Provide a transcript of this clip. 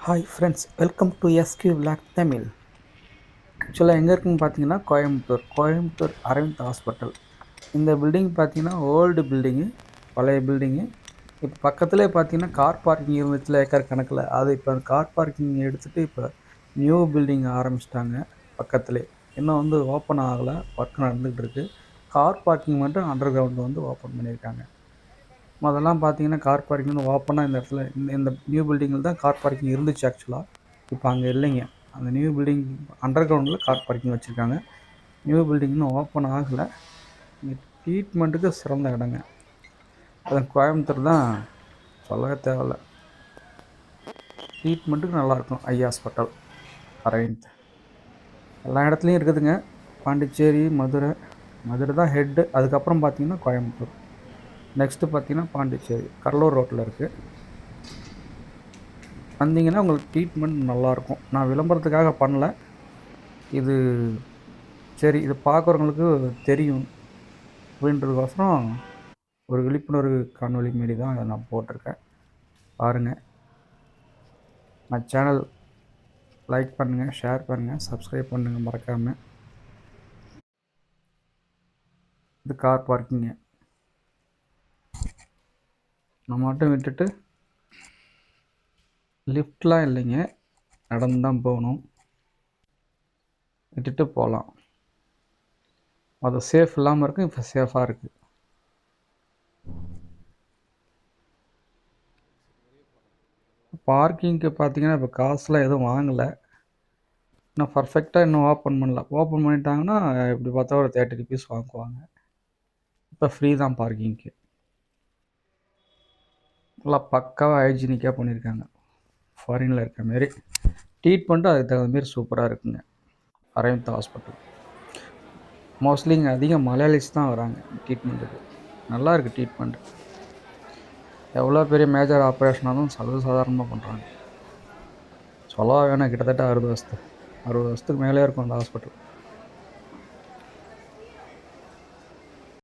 Hi friends, welcome to SQ black Tamil. ஆக்சுவலாக எங்கே இருக்குன்னு பார்த்தீங்கன்னா கோயம்புத்தூர் அரவிந்த் ஹாஸ்பிட்டல். இந்த பில்டிங் பார்த்தீங்கன்னா ஓல்டு பில்டிங்கு, பழைய பில்டிங்கு. இப்போ பக்கத்துலேயே பார்த்தீங்கன்னா கார் பார்க்கிங் இருந்துச்சுல ஏக்கர் கணக்கில், அது இப்போ கார் பார்க்கிங் எடுத்துகிட்டு இப்போ நியூ பில்டிங் ஆரம்பிச்சிட்டாங்க பக்கத்துலேயே. இன்னும் வந்து ஓப்பன் ஆகலை, ஒர்க் நடந்துகிட்டு இருக்குது. கார் பார்க்கிங் மட்டும் அண்டர் கிரவுண்டில் வந்து ஓப்பன் பண்ணியிருக்காங்க. முதல்லாம் பார்த்தீங்கன்னா கார் பார்க்கிங் ஓப்பனாக இந்த இடத்துல இந்த நியூ பில்டிங்கில் தான் கார் பார்க்கிங் இருந்துச்சு ஆக்சுவலாக. இப்போ அங்கே இல்லைங்க. அந்த நியூ பில்டிங் அண்டர் கிரவுண்டில் கார் பார்க்கிங் வச்சுருக்காங்க. நியூ பில்டிங்னு ஓப்பன் ஆகலை. இங்கே ட்ரீட்மெண்ட்டுக்கு சிறந்த இடங்க. அது கோயம்புத்தூர் தான், சொல்லவே தேவையில்ல. ட்ரீட்மெண்ட்டுக்கு நல்லாயிருக்கும். ஐ ஹாஸ்பிட்டல் அரவிந்த் எல்லா இடத்துலையும் இருக்குதுங்க. பாண்டிச்சேரி, மதுரை தான் ஹெட்டு. அதுக்கப்புறம் பார்த்திங்கன்னா கோயம்புத்தூர், நெக்ஸ்ட்டு பார்த்தீங்கன்னா பாண்டிச்சேரி கடலூர் ரோட்டில் இருக்குது. வந்தீங்கன்னா உங்களுக்கு ட்ரீட்மெண்ட் நல்லாயிருக்கும். நான் விளம்பரத்துக்காக பண்ணல, இது சரி இது பார்க்குறவங்களுக்கு தெரியும் அப்படின்றதுக்கோசரம் ஒரு விழிப்புணர்வு காணொலி மாரி தான் அதை நான் போட்டிருக்கேன். பாருங்கள். நான் சேனல் லைக் பண்ணுங்கள், ஷேர் பண்ணுங்கள், சப்ஸ்கிரைப் பண்ணுங்கள் மறக்காமல். இது கார் பார்க்கிங்க. நான் மட்டும் விட்டுட்டு லிஃப்ட்லாம் இல்லைங்க, நடந்து தான் போகணும். விட்டுட்டு போகலாம். அது சேஃப் இல்லாமல் இருக்குது, இப்போ சேஃபாக இருக்குது. பார்க்கிங்க்கு பார்த்தீங்கன்னா இப்போ காசுலாம் எதுவும் வாங்கலை. இன்னும் பர்ஃபெக்டாக இன்னும் ஓப்பன் பண்ணல. ஓப்பன் பண்ணிட்டாங்கன்னா இப்படி பார்த்தா ஒரு 30 ருபீஸ் வாங்குவாங்க. இப்போ ஃப்ரீ தான் பார்க்கிங்க்கு. நல்லா பக்காவாக ஹைஜீனிக்காக பண்ணியிருக்காங்க. ஃபாரினில் இருக்க மாரி ட்ரீட்மெண்ட்டும் அதுக்கு தகுந்த மாரி சூப்பராக இருக்குங்க. அரவிந்த் ஹாஸ்பிட்டல் மோஸ்ட்லி இங்கே அதிகம் மலையாளிஸ் தான் வராங்க ட்ரீட்மெண்ட்டுக்கு. நல்லா இருக்குது ட்ரீட்மெண்ட். எவ்வளோ பெரிய மேஜர் ஆப்ரேஷனாலும் சாதாரணமாக பண்ணுறாங்க. சொல்லவா வேணாம், கிட்டத்தட்ட 60 வருஷத்துக்கு மேலே இருக்கும் அந்த ஹாஸ்பிட்டல்.